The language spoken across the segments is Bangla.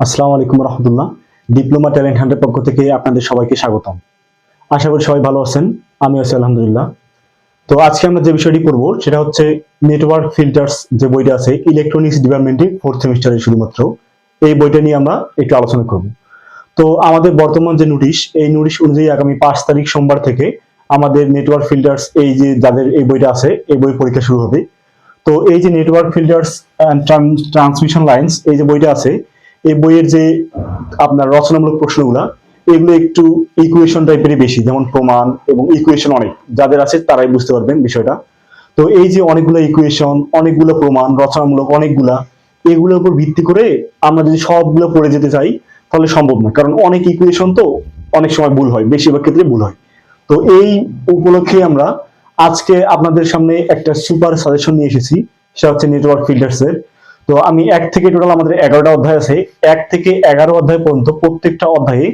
আসসালামু আলাইকুম রহমতুল্লাহ। ডিপ্লোমা ট্যালেন্ট হান্টের পক্ষ থেকে আপনাদের সবাইকে স্বাগতম। আশা করি সবাই ভালো আছেন, আমি আছি আলহামদুলিল্লাহ। তো আজকে আমরা যে বিষয়টি পড়বো সেটা হচ্ছে নেটওয়ার্ক ফিল্টার্স, যে বইটা আছে ইলেকট্রনিক্স ডিপার্টমেন্টে 4th সেমিস্টারে শুধুমাত্র এই বইটা নিয়ে আমরা একটু আলোচনা করব। তো আমাদের বর্তমান যে নোটিশ, এই নোটিশ অনুযায়ী আগামী 5 তারিখ সোমবার থেকে আমাদের নেটওয়ার্ক ফিল্টার্স, এই যে যাদের এই বইটা আছে এই বই পরীক্ষা শুরু হবে। তো এই যে network filters and transmission lines, এই যে বইটা আছে, এই বইয়ের যে আপনার রচনামূলক প্রশ্নগুলা, এগুলো একটু ইকুয়েশন টাইপেরই বেশি, যেমন প্রমাণ এবং ইকুয়েশন অনেক যাদের আছে তারাই বুঝতে পারবেন বিষয়টা। তো এই যে অনেকগুলো ইকুয়েশন, অনেকগুলো প্রমাণ, রচনামূলক অনেকগুলা, এগুলোর উপর ভিত্তি করে আমরা যদি সবগুলো পড়ে যেতে চাই তাহলে সম্ভব না, কারণ অনেক ইকুয়েশন তো অনেক সময় ভুল হয়, বেশিরভাগ ক্ষেত্রে ভুল হয়। তো এই উপলক্ষে আমরা আজকে আপনাদের সামনে একটা সুপার সাজেশন নিয়ে এসেছি, সেটা হচ্ছে নেটওয়ার্ক ফিল্টার্স এর। তো আমি 1 থেকে টোটাল আমাদের 11টা অধ্যায় আছে, 1 থেকে 11 অধ্যায় পর্যন্ত প্রত্যেকটা অধ্যায়ে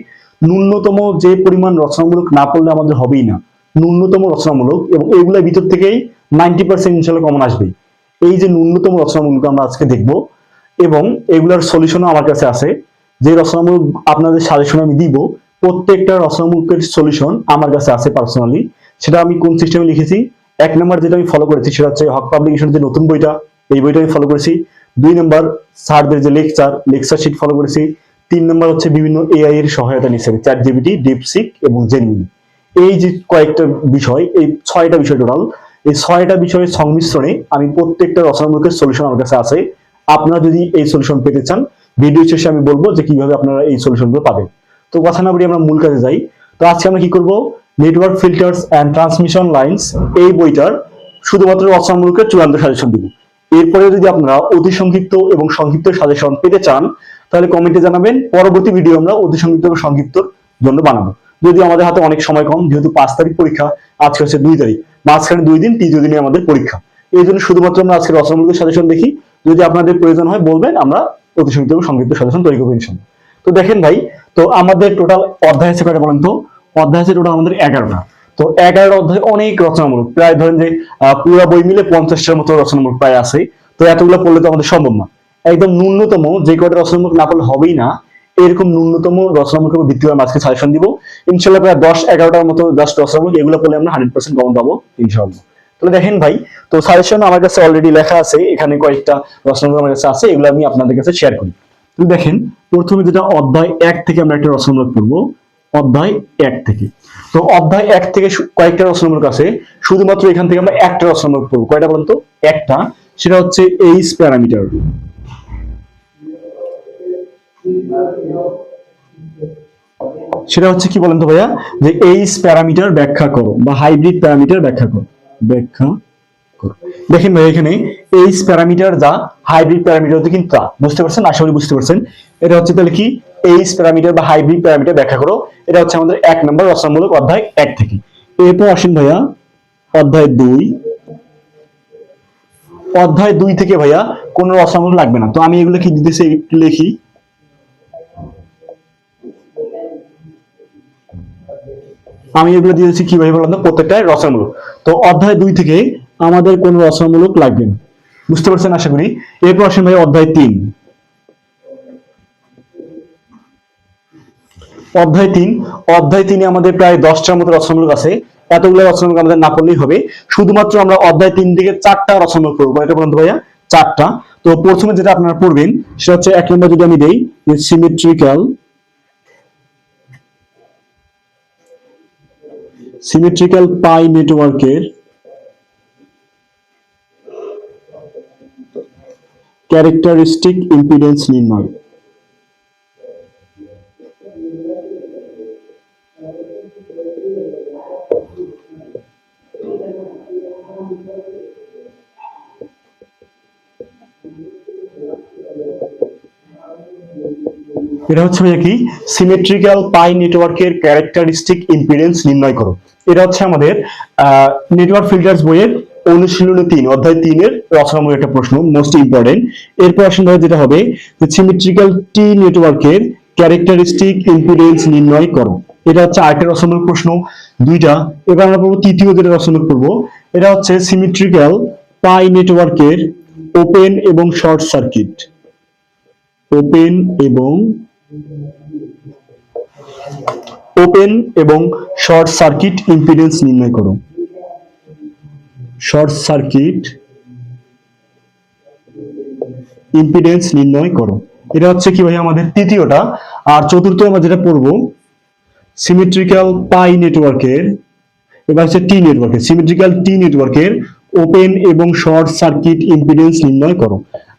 ন্যূনতম যে পরিমাণ রচনামূলক না পড়লে আমাদের হবেই না, ন্যূনতম রচনামূলক, এবং এইগুলোর ভিতর থেকেই 90% ইনশাল্লাহ কমন আসবেই। এই যে ন্যূনতম রচনামূলক আমরা আজকে দেখব, এবং এগুলার সলিউশনও আমার কাছে আছে। যে রচনামূলক আপনাদের সাজেশন আমি দিব, প্রত্যেকটা রচনামূলকের সলিউশন আমার কাছে আছে পার্সোনালি। সেটা আমি কোন সিস্টেমে লিখেছি, 1 নম্বর যেটা আমি ফলো করেছি সেটা হচ্ছে হক পাবলিকেশন যে নতুন বইটা, এই বইটা আমি ফলো করেছি। 2 নম্বর স্যারদের যে লেকচার শিট ফলো করেছি। 3 নম্বর হচ্ছে বিভিন্ন এআই এর সহায়তা নিয়েছি, চ্যাট জিপিটি, ডিপসিক এবং জেমিনি। এই যে কয়েকটা বিষয়, এই 6টা বিষয় টোটাল, এই 6টা বিষয়ের সংমিশ্রণে আমি প্রত্যেকটা রচনামূলকের সলিউশন আমার কাছে আছে। আপনারা যদি এই সলিউশন পেতে চান, ভিডিও শেষে আমি বলবো যে কিভাবে আপনারা এই সলিউশনগুলো পাবেন। তো কথা না বলি আমরা মূল কাজে যাই। তো আজকে আমরা কি করব, network filters and transmission lines এই বইটার শুধুমাত্র রচনামূলকের চূড়ান্ত সাজেশন দিব। এরপরে যদি আপনারা অতি সংক্ষিপ্ত এবং সংক্ষিপ্ত সাজেশন পেতে চান তাহলে কমেন্টে জানাবেন, পরবর্তী ভিডিও আমরা অতি সংক্ষিপ্ত এবং সংক্ষিপ্তর জন্য বানাবো। যদি আমাদের হাতে অনেক সময় কম, যেহেতু 5 তারিখ পরীক্ষা, আজকে হচ্ছে 2 তারিখ, মাঝখানে 2 দিন, তৃতীয় দিনে আমাদের পরীক্ষা, এই জন্য শুধুমাত্র আমরা আজকে রচনামূলকের সাজেশন দেখি। যদি আপনাদের প্রয়োজন হয় বলবেন, আমরা অতি সংক্ষিপ্ত এবং সংক্ষিপ্ত সাজেশন তৈরি করবো ইনশাআল্লাহ। তো দেখেন ভাই, তো আমাদের টোটাল অধ্যায় আছে কয়টা বলেন তো? অধ্যায় আছে টোটাল আমাদের 11টা। তো 11 অধ্যায় অনেক রচনামূলক, প্রায় ধরেন যে পুরো বই মিলে 50টার মতো রচনামূলক প্রায় আছে। তো এতগুলো পড়লে তো আমাদের সম্ভব না। একদম ন্যূনতম যে কয়টা রচনামূলক না পড়লে হবেই না, এরকম ন্যূনতম রচনামূলকের উপর ভিত্তি করে আজকে সাজেশন দিব ইনশাআল্লাহ। প্রায় 10-11টার মতো জাস্ট রচনামূলক, এগুলো পড়লে আমরা 100% কমন পাবো ইনশাআল্লাহ। তাহলে দেখেন ভাই, তো সাজেশন আমার কাছে অলরেডি লেখা আছে, এখানে কয়েকটা রচনামূলক আমার কাছে আছে, এগুলো আমি আপনাদের কাছে শেয়ার করি। তো দেখেন, প্রথমে যেটা অধ্যায় 1 থেকে আমরা একটা রচনামূলক পড়বো। অধ্যায় 1 থেকে, তো অধ্যায় 1 থেকে কয়েকটা রচনামূলক আছে, শুধুমাত্র এখান থেকে আমরা একটা রচনামূলক পড়বো। কয়টা বলতো? একটা, সেটা হচ্ছে এইচ প্যারামিটার। সেটা হচ্ছে কি বলেন তো ভাইয়া, যে এইচ প্যারামিটার ব্যাখ্যা করো বা হাইব্রিড প্যারামিটার ব্যাখ্যা করো। ব্যাখ্যা করো। দেখেন ভাই, এখানে এইচ প্যারামিটার যা, হাইব্রিড প্যারামিটার তো কিন্তু তা। বুঝতে পারছেন? আশা করি বুঝতে পারছেন। এটা হচ্ছে তাহলে কি, এইচ প্যারামিটার বা হাইব্রিড প্যারামিটার ব্যাখ্যা করো। এটা হচ্ছে আমাদের 1 নম্বর রচনামূলক অধ্যায় 1 থেকে। এরপর আসেন ভাইয়া অধ্যায় 2। অধ্যায় 2 থেকে ভাইয়া কোনো রচনামূলক লাগবে না, তো আমি এগুলো কি দিতেছি একটু লিখি। আমি এগুলো দিয়েছি কিভাবে বললাম তো, প্রত্যেকটাই রচনামূলক। তো অধ্যায় 2 থেকে আমাদের কোনো রচনামূলক লাগবে না। বুঝতে পারছেন আশা করি। এরপর আসেন ভাই অধ্যায় 3। অধ্যায় 3, অধ্যায় 3 আমাদের প্রায় 10টার মতো রচনামূলক আছে। এতগুলো রচনামূলক আমাদের না পড়লেই হবে। শুধুমাত্র আমরা অধ্যায় 3 থেকে 4টা রচনামূলক পড়বো। এটা বলুন তো ভাইয়া, 4টা। তো প্রথমে যেটা আপনারা পড়বেন সেটা হচ্ছে 1 নম্বর যদি আমি দেই, যে সিমেট্রিক্যাল পাই নেটওয়ার্কের ক্যারেক্টারিস্টিক ইম্পিডেন্স নির্ণয়। এটা হচ্ছে কি, সিমেট্রিক্যাল পাই নেটওয়ার্কের ক্যারেক্টারিস্টিক ইম্পিডেন্স নির্ণয় করো। এটা হচ্ছে আমাদের নেটওয়ার্ক ফিল্টার্স বইয়ের অনুশীলনী 3, অধ্যায় 3 এর রচনামূলক একটা প্রশ্ন, মোস্ট ইম্পর্টেন্ট। এরপর আসলে যেটা হবে, যে সিমেট্রিক্যাল টি নেটওয়ার্কের ক্যারেক্টারিস্টিক ইম্পিডেন্স নির্ণয় করো। এটা হচ্ছে আরেকটা রচনামূলক প্রশ্ন, 2টা। এবার আমরা পড়বো তৃতীয় যেটা রচনামূলক পড়বো, এটা হচ্ছে সিমেট্রিক্যাল পাই নেটওয়ার্কের ওপেন এবং শর্ট সার্কিট। ওপেন এবং ওপেন এবং শর্ট সার্কিট ইম্পিডেন্স নির্ণয় করো। শর্ট সার্কিট ইম্পিডেন্স নির্ণয় করো। এটা হচ্ছে কি ভাই আমাদের তৃতীয়টা। আর চতুর্থ আমরা যেটা পড়বো সিমেট্রিক্যাল পাই নেটওয়ার্কের, এবার হচ্ছে টি নেটওয়ার্কের, সিমেট্রিক্যাল টি নেটওয়ার্কের ওপেন এবং শর্ট সার্কিট ইম্পিডেন্স নির্ণয় করো।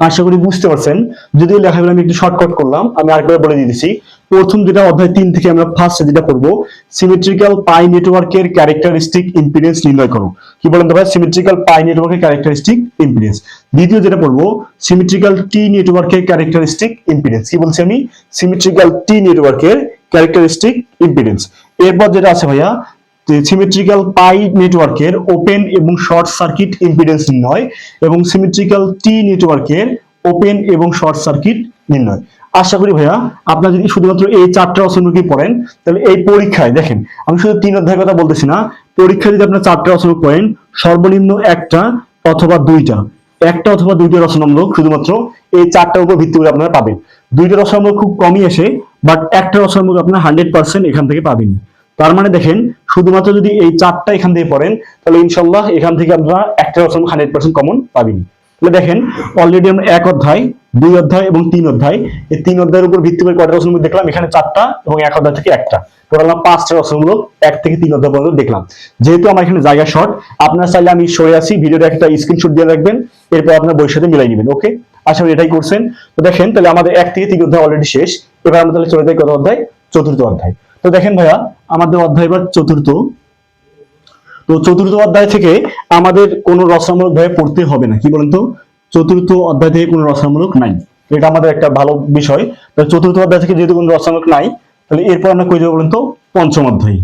আশা করি বুঝতে পারছেন। যদিও লেখাগুলো আমি একটু শর্টকাট করলাম, আমি আরেকবার বলে দিতেছি। প্রথম যেটা অধ্যায় 3 থেকে আমরা ফার্স্ট যেটা পড়বো সিমেট্রিক্যাল পাই নেটওয়ার্কের ক্যারেক্টারিস্টিক ইম্পিডেন্স নির্ণয় করো। কি বলেন তো ভাই? সিমেট্রিক্যাল পাই নেটওয়ার্কের ক্যারেক্টারিস্টিক ইম্পিডেন্স। দ্বিতীয় যেটা পড়বো সিমেট্রিক্যাল টি নেটওয়ার্কের ক্যারেক্টারিস্টিক ইম্পিডেন্স। কি বলছি আমি? সিমেট্রিক্যাল টি নেটওয়ার্কের ক্যারেক্টারিস্টিক ইম্পিডেন্স। এরপর যেটা আছে ভাইয়া সিমেট্রিক্যাল পাই নেটওয়ার্কের ওপেন এবং শর্ট সার্কিট ইম্পিডেন্স নির্ণয় এবং সিমেট্রিক্যাল টি নেটওয়ার্কের ওপেন এবং শর্ট সার্কিট নির্ণয়। আশা করি ভাইয়া আপনারা যদি শুধুমাত্র এই 4টা অসংখ্যকে পড়েন তাহলে এই পরীক্ষায় দেখেন, আমি শুধু 3 অধ্যায়ের কথা বলতেছি না, পরীক্ষায় যদি আপনারা 4টা অসংখ্য পড়েন সর্বনিম্ন একটা অথবা দুইটা, একটা অথবা দুইটা রচনামূলক শুধুমাত্র এই 4টার উপর ভিত্তি করে আপনারা পাবেন। দুইটা রচনামূলক খুব কমই আসে, বাট একটা রচনামূলক আপনারা 100% এখান থেকে পাবেন। তার মানে দেখেন শুধুমাত্র যদি এই 4টা এখান থেকে পড়েন তাহলে ইনশাল্লাহ এখান থেকে আপনারা একটা রচনা 100% কমন পাবেন। তাহলে দেখেন অলরেডি আমরা 1 অধ্যায়, 2 অধ্যায় এবং 3 অধ্যায়, এই 3 অধ্যায়ের উপর ভিত্তি করে কয়টা রচনামূলক দেখলাম? এখানে 4টা এবং 1 অধ্যায় থেকে একটা, টোটাল 5টা রচনামূলক 1 থেকে 3 অধ্যায় পর্যন্ত দেখলাম। যেহেতু আমার এখানে জায়গা শর্ট, আপনারা চাইলে আমি সরে আসি, ভিডিওটা একটা স্ক্রিনশট দিয়ে রাখবেন, এরপর আপনার বইয়ের সাথে মিলাই নেবেন। ওকে, আশা করি এটাই করছেন। তো দেখেন তাহলে আমাদের 1 থেকে 3 অধ্যায় অলরেডি শেষ। এবার আমরা তাহলে চলে যাই কত অধ্যায়? চতুর্থ অধ্যায়। তো দেখেন ভাইয়া আমাদের অধ্যায় এবার চতুর্থ। তো চতুর্থ অধ্যায় থেকে আমাদের কোনো রচনামূলক ভাবে পড়তে হবে না। কি বলেন তো? চতুর্থ অধ্যায় থেকে কোনো রচনামূলক নাই, এটা আমাদের একটা ভালো বিষয়। চতুর্থ অধ্যায় থেকে যেহেতু কোনো রচনামূলক নাই, তাহলে এরপর আমরা কই যাবো বলেন তো? পঞ্চম অধ্যায়।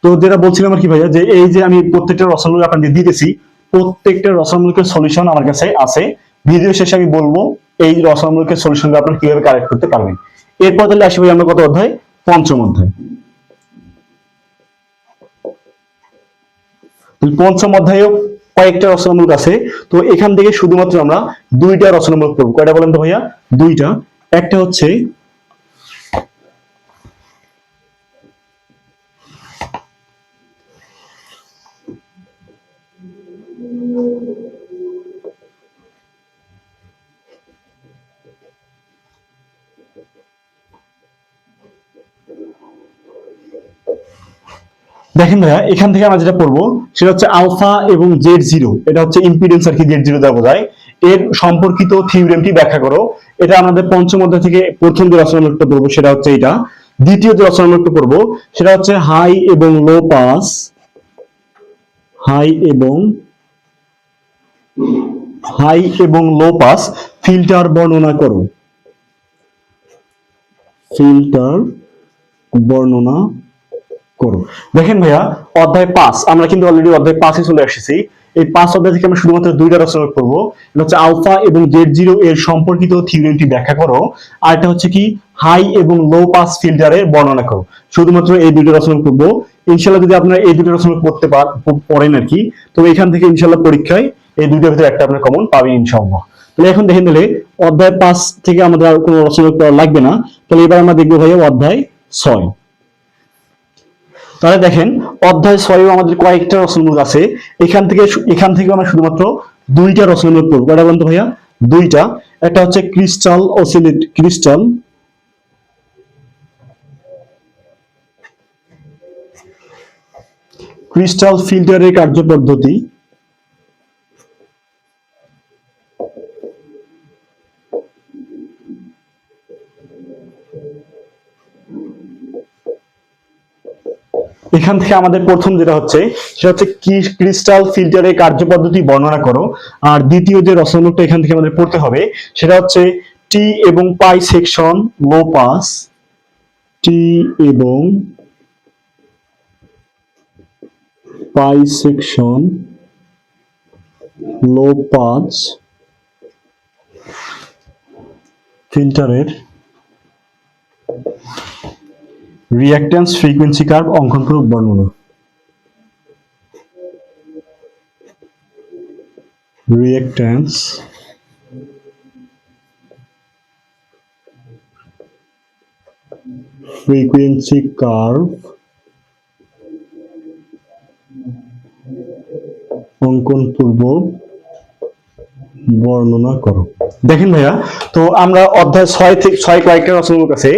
তো যেটা বলছিলাম আর কি ভাইয়া, যে এই যে আমি প্রত্যেকটা রচনামূলক আপনাদের দিতেছি, প্রত্যেকটা রচনামূলকের সলিউশন আমার কাছে আছে। ভিডিও শেষে আমি বলবো এই রচনামূলকের সলিউশন আপনারা কিভাবে কালেক্ট করতে পারবেন। এরপর তাহলে আসি ভাই আমরা কত অধ্যায়? পঞ্চম অধ্যায়। পঞ্চম অধ্যায়েও কয়েকটা রচনামূলক আছে। তো এখান থেকে শুধুমাত্র আমরা দুইটা রচনামূলক পড়বো। কয়টা বলেন তো ভাইয়া? দুইটা। একটা হচ্ছে দেখেন ভাইয়া, এখান থেকে আমরা যেটা পড়বো সেটা হচ্ছে আলফা এবং জেড জিরো, এটা হচ্ছে ইম্পিডেন্স আর কি, জেড জিরো দ্বারা বোঝায়। এর সম্পর্কিত থিওরেমটি ব্যাখ্যা করো। এটা আমাদের পঞ্চম অধ্যায় থেকে প্রথম যে রচনামূলকটা পড়বো সেটা হচ্ছে এটা। দ্বিতীয় যে রচনামূলকটা পড়বো সেটা হচ্ছে হাই এবং লো পাস, হাই এবং হাই এবং লো পাস ফিল্টার বর্ণনা করো। ফিল্টার বর্ণনা করো। দেখেন ভাইয়া অধ্যায় 5 আমরা কিন্তু অলরেডি অধ্যায় 5-এ চলে এসেছি। এই 5 অধ্যায় থেকে আমরা শুধুমাত্র দুইটা রচনা করব। এটা হচ্ছে আলফা এবং জেড জিরো এর সম্পর্কিত থিওরেমটি ব্যাখ্যা করো। আর এটা হচ্ছে কি হাই এবং লো পাস ফিল্টারের বর্ণনা করো। শুধুমাত্র এই দুইটা রচনা করব। ইনশাআল্লাহ যদি আপনারা এই দুটো রচনা করতে পড়েন আর কি, তো এখান থেকে ইনশাআল্লাহ পরীক্ষায় এই দুইটার ভিতরে একটা আপনারা কমন পাবেন ইনশাআল্লাহ। তাহলে এখন দেখেন তাহলে অধ্যায় 5 থেকে আমাদের আর কোনো রচনা করা লাগবে না। তাহলে এবার আমরা দেখবো ভাইয়া অধ্যায় 6। তাহলে দেখেন অধ্যায় 6 আমাদের কয়েকটা রচনামূলক আছে। এখান থেকে আমরা শুধুমাত্র দুইটা রচনামূলক পড়বো। কয়টা বলতো ভাইয়া? দুইটা। একটা হচ্ছে ক্রিস্টাল ফিল্টারের কার্যপদ্ধতি, এখান থেকে আমাদের প্রথম যেটা হচ্ছে সেটা হচ্ছে কি ক্রিস্টাল ফিল্টারের কার্যপদ্ধতি বর্ণনা করো। আর দ্বিতীয় যে রচনামূলকটা এখান থেকে আমাদের পড়তে হবে সেটা হচ্ছে টি এবং pi section low pass, T এবং পাই সেকশন লো পাস ফিল্টারের রিঅ্যাক্ট্যান্স ফ্রিকোয়েন্সি কার্ভ অঙ্কন করে বর্ণনা। রিঅ্যাক্ট্যান্স ফ্রিকোয়েন্সি কার্ভ অঙ্কন পূর্বক বর্ণনা করো। দেখেন ভাইয়া, তো আমরা অধ্যায় 6 থেকে 6 কয়েকটা রচনামূলক আছে,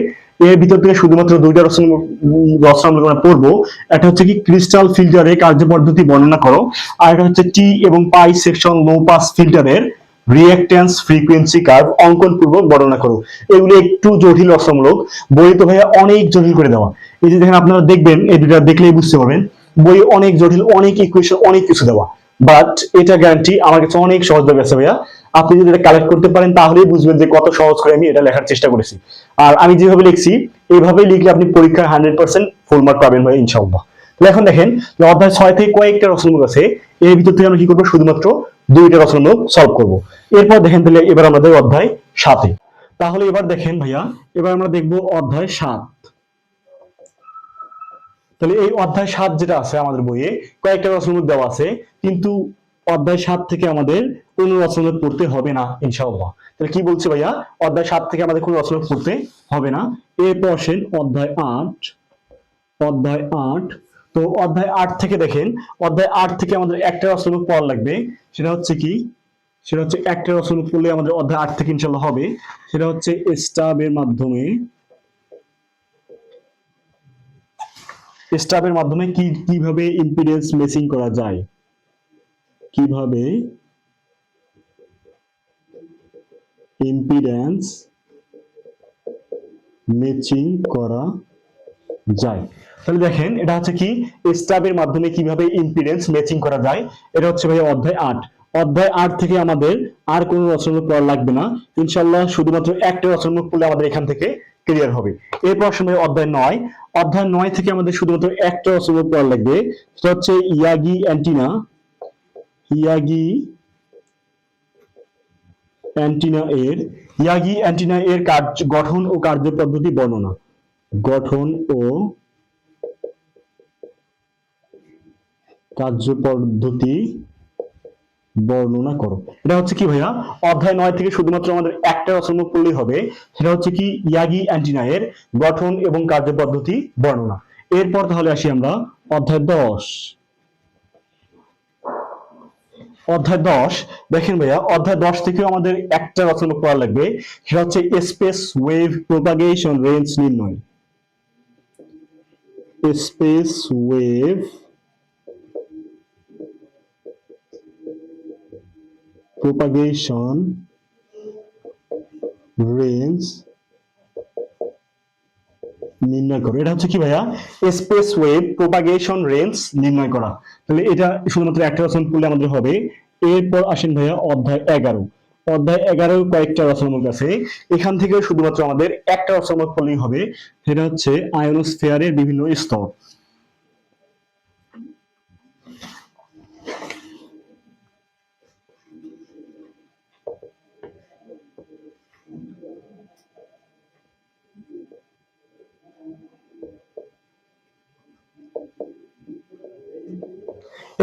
এর ভিতর থেকে শুধুমাত্র দুইটা রচনামূলক আমরা পড়বো। একটা হচ্ছে কি ক্রিস্টাল ফিল্টারের কার্যপদ্ধতি বর্ণনা করো, আর একটা হচ্ছে টি এবং পাই সেকশন লো পাস ফিল্টারের রিঅ্যাক্ট্যান্স ফ্রিকোয়েন্সি কার্ভ অঙ্কন পূর্বক বর্ণনা করো। এগুলো একটু জটিল রচনামূলক, বই তো ভাইয়া অনেক জটিল করে দেওয়া। এই যে দেখেন, আপনারা দেখবেন এই দুটা দেখলেই বুঝতে পারবেন বই অনেক জটিল, অনেক ইকুয়েশন, অনেক কিছু দেওয়া। বাট এটা গ্যারান্টি আমার কাছে অনেক সহজ ভাবে আছে ভাইয়া। আপনি যদি এটা কালেক্ট করতে পারেন তাহলেই বুঝবেন যে কত সহজ করে আমি এটা লেখার চেষ্টা করেছি। আর আমি যেভাবে লিখছি এইভাবেই লিখলে আপনি পরীক্ষায় 100% ফুল মার্ক পাবেন ভাই ইনশাআল্লাহ। তাহলে এখন দেখেন যে অধ্যায় 6 থেকে কয়েকটা রচনামূলক আছে, এর ভিতর থেকে আমরা কি করবো, শুধুমাত্র দুইটা রচনামূলক সলভ করব। এরপর দেখেন তাহলে এবার আমাদের অধ্যায় 7। তাহলে এবার দেখেন ভাইয়া, এবার আমরা দেখবো অধ্যায় 7। তাহলে এই অধ্যায় 7 যেটা আছে আমাদের বইয়ে কয়েকটা রচনামূলক দেওয়া আছে, কিন্তু অধ্যায় 7 থেকে আমাদের কোনো রচনামূলক পড়তে হবে না ইনশাআল্লাহ। তাহলে কি বলছে ভাইয়া, অধ্যায় 7 থেকে আমাদের কোনো রচনামূলক পড়তে হবে না। এরপর আসেন অধ্যায় 8। অধ্যায় 8, তো অধ্যায় 8 থেকে দেখেন, অধ্যায় 8 থেকে আমাদের একটা রচনামূলক পড়া লাগবে। সেটা হচ্ছে কি, সেটা হচ্ছে একটা রচনামূলক পড়লে আমাদের অধ্যায় 8 থেকে ইনশাআল্লাহ হবে। সেটা হচ্ছে স্টাবের মাধ্যমে কিভাবে ইম্পিডেন্স ম্যাচিং করা যায়, কিভাবে ইম্পিডেন্স ম্যাচিং করা যায়। তাহলে দেখেন এটা হচ্ছে কি, স্টাবের মাধ্যমে কিভাবে ইম্পিডেন্স ম্যাচিং করা যায়। এটা হচ্ছে ভাই অধ্যায় 8। অধ্যায় 8 থেকে আমাদের আর কোনো রচনামূলক পড়া লাগবে না ইনশাআল্লাহ, শুধুমাত্র একটা রচনামূলক পড়লে আমাদের এখান থেকে ক্লিয়ার হবে। এরপর সময় অধ্যায় 9। অধ্যায় 9 থেকে আমাদের শুধুমাত্র একটা রচনামূলক পড়া লাগবে, সেটা হচ্ছে ইয়াগি অ্যান্টিনা। ইয়াগি অ্যান্টিনা এর গঠন ও কার্যপদ্ধতি বর্ণনা। গঠন ও কার্যপদ্ধতি বর্ণনা করো। এটা হচ্ছে কি ভাইয়া, অধ্যায় 9 থেকে শুধুমাত্র আমাদের একটা রচনামূলক পড়লেই হবে। সেটা হচ্ছে কি ইয়াগি অ্যান্টিনা এর গঠন এবং কার্যপদ্ধতি বর্ণনা। এরপর তাহলে আসি আমরা অধ্যায় 10। অধ্যায় 10 দেখেন ভাইয়া, অধ্যায় 10 থেকেও আমাদের একটা রচনামূলক পড়া লাগবে। সেটা হচ্ছে স্পেস ওয়েভ প্রপাগেশন রেঞ্জ নির্ণয়। স্পেস ওয়েভ প্রপাগেশন রেঞ্জ নির্ণয় করো। এটা হচ্ছে কি ভাইয়া, স্পেস ওয়েভ প্রপাগেশন রেঞ্জ নির্ণয় করা। তাহলে এটা শুধুমাত্র একটা রচনা পড়লে আমাদের হবে। এরপর আসেন ভাইয়া অধ্যায় 11। অধ্যায় 11 কয়েকটা রচনামূলক আছে, এখান থেকে শুধুমাত্র আমাদের একটা রচনামূলক পড়লেই হবে। সেটা হচ্ছে আয়নোস্ফিয়ারের বিভিন্ন স্তর।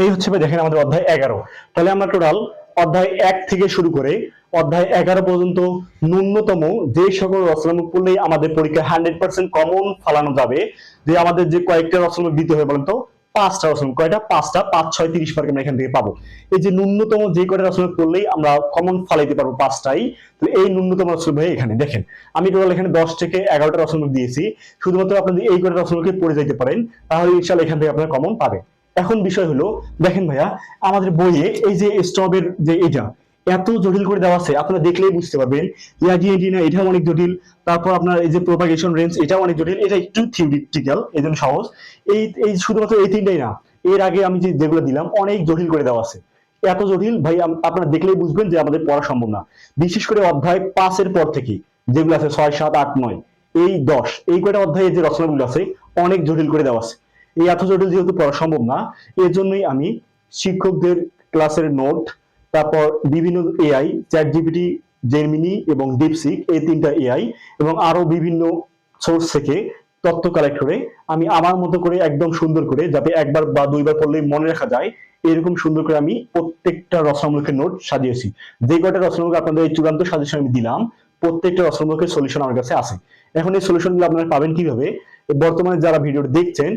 এই হচ্ছে ভাই দেখেন আমাদের অধ্যায় 11। তাহলে আমরা টোটাল অধ্যায় 1 থেকে শুরু করে অধ্যায় 11 পর্যন্ত ন্যূনতম যে সকল রচনামূলক পড়লেই আমাদের পরীক্ষায় 100% কমন ফালানো যাবে। যে আমাদের যে কয়েকটা রচনামূলক দিতে হবে বলেন তো, 5টা রচনামূলক, কয়টা, 5টা, 5 6 30 মার্ক আমরা এখান থেকে পাবো। এই যে ন্যূনতম যে কয়টা রচনামূলক পড়লেই আমরা কমন ফালাইতে পারবো 5টাই। তো এই ন্যূনতম রচনামূলক ভাই এখানে দেখেন, আমি টোটাল এখানে 10 থেকে 11টা রচনামূলক দিয়েছি। শুধুমাত্র আপনারা এই কয়টা রচনামূলকে পড়ে যাইতে পারেন, তাহলে ইনশাআল্লাহ এখান থেকে আপনারা কমন পাবেন। এখন বিষয় হলো, দেখেন ভাইয়া আমাদের বইয়ে এই যে স্টবের যে এটা এত জটিল করে দেওয়া আছে, আপনারা দেখলেই বুঝতে পারবেন। ইয়াগি অ্যান্টিনা এটাও অনেক জটিল, তারপর আপনার এই যে প্রপাগেশন রেঞ্জ এটাও অনেক জটিল, এটা একটু থিওরিটিক্যাল এই জন্য সহজ। এই এই শুধুমাত্র এই তিনটাই না, এর আগে আমি যেগুলো দিলাম অনেক জটিল করে দেওয়া আছে। এত জটিল ভাই আপনারা দেখলেই বুঝবেন যে আমাদের পড়া সম্ভব না। বিশেষ করে অধ্যায় 5-এর পর থেকে যেগুলো আছে 6 7 8 9 এই 10 এই কয়টা অধ্যায়ে যে রচনাগুলো আছে অনেক জটিল করে দেওয়া আছে। এই এত জটিল যেহেতু পড়া সম্ভব না, এর জন্যই আমি শিক্ষকদের ক্লাসের নোট, তারপর বিভিন্ন এআই, চ্যাট জিপিটি, জেমিনি এবং ডিপসিক, এই 3টা এআই এবং আরো বিভিন্ন সোর্স থেকে তথ্য কালেক্ট করে আমি আমার মতো করে একদম সুন্দর করে, যাতে একবার বা দুইবার পড়লেই মনে রাখা যায়, এরকম সুন্দর করে আমি প্রত্যেকটা রচনামূলকের নোট সাজিয়েছি। যে কয়টা রচনামূলক আপনাদের এই চূড়ান্ত সাজেশন আমি দিলাম, প্রত্যেকটা রচনামূলকের সলিউশন আমার কাছে আছে। এখন এই সলিউশনগুলো আপনারা পাবেন কিভাবে? বর্তমানে যারা ভিডিওটি দেখছেন,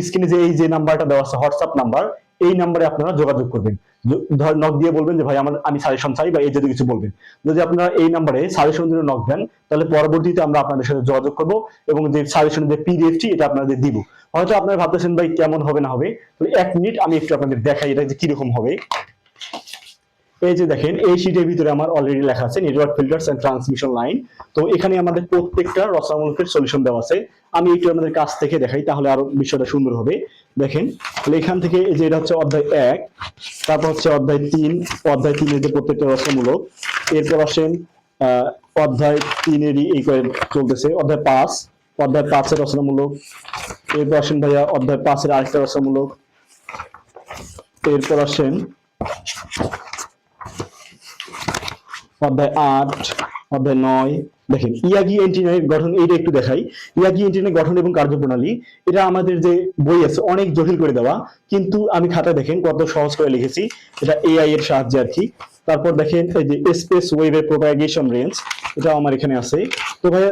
স্ক্রিনে যে এই যে নাম্বারটা দেওয়া আছে হোয়াটসঅ্যাপ নাম্বার, এই নাম্বারে আপনারা যোগাযোগ করবেন। নক দিয়ে বলবেন যে ভাই আমি সাজেশন চাই, বা এই জাতীয় কিছু বলবেন। যদি আপনারা এই নাম্বারে সাজেশন জন্য নক দেন, তাহলে পরবর্তীতে আমরা আপনাদের সাথে যোগাযোগ করব এবং যে সাজেশনের যে পিডিএফটি এটা আপনাদের দিব। হয়তো আপনারা ভাবতেছেন ভাই কেমন হবে না হবে, তো 1 মিনিট আমি একটু আপনাদের দেখাই এটা যে কিরকম হবে। এই যে দেখেন, এই শীটের ভিতরে আমার অলরেডি লেখা আছে network filters and transmission line. তো এখানে আমাদের প্রত্যেকটা রচনামূলকের সলিউশন দেওয়া আছে। আমি একটু আপনাদের কাছ থেকে দেখাই, তাহলে আরো বিষয়টা সুন্দর হবে। দেখেন, তাহলে এখান থেকে এই যে এটা হচ্ছে অধ্যায় 1, তারপর হচ্ছে অধ্যায় 3, অধ্যায় 3 এর যে প্রত্যেকটা রচনামূলক, এরপর আসেন অধ্যায় 3 এরই এই করে চলতেছে অধ্যায় 5, অধ্যায় 5 এর রচনামূলক, এরপর আসেন ভাইয়া অধ্যায় 5 এর আরেকটা রচনামূলক, এরপর আসেন অধ্যায় 8, অধ্যায় 9। দেখেন ইয়াগি এন্টিনার গঠন, এইটা একটু দেখাই। ইয়াগি এন্টিনার গঠন এবং কার্যপ্রণালী, এটা আমাদের যে বই আছে অনেক জটিল করে দেওয়া, কিন্তু আমি খাতা দেখেন কত সহজ করে লিখেছি, এটা এআই এর সাহায্যে আর কি। তারপর দেখেন এই যে স্পেস ওয়েভের প্রোপাগেশন রেঞ্জ, এটা আমার এখানে আছে। তো ভাই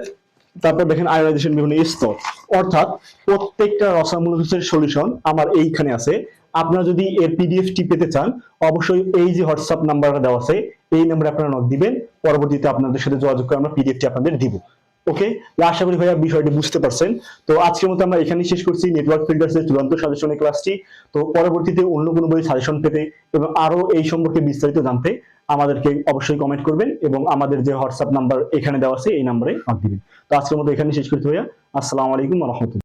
তারপর দেখেন আয়োনাইজেশন বিভিন্ন স্তর, অর্থাৎ প্রত্যেকটা রচনামূলকের সলিউশন আমার এইখানে আছে। আপনারা যদি এর পিডিএফটি পেতে চান, অবশ্যই এই যে হোয়াটসঅ্যাপ নাম্বারটা দেওয়া আছে, এই নাম্বারে আপনারা নক দিবেন, পরবর্তীতে আপনাদের সাথে যোগাযোগ করে আমরা পিডিএফটি আপনাদের দিব। ওকে, আশা করি ভাইয়া বিষয়টি বুঝতে পারছেন। তো আজকের মতো আমরা এখানেই শেষ করছি নেটওয়ার্ক ফিল্টার্স এর চূড়ান্ত সাজেশনের ক্লাসটি। তো পরবর্তীতে অন্য কোনো বই সাজেশন পেতে এবং আরো এই সম্পর্কে বিস্তারিত জানতে আমাদেরকে অবশ্যই কমেন্ট করবেন, এবং আমাদের যে হোয়াটসঅ্যাপ নাম্বার এখানে দেওয়া আছে এই নাম্বারে নক দিবেন। তো আজকের মতো এখানেই শেষ করছি ভাইয়া। আসসালামু আলাইকুম ওয়া রাহমাতুল্লাহ।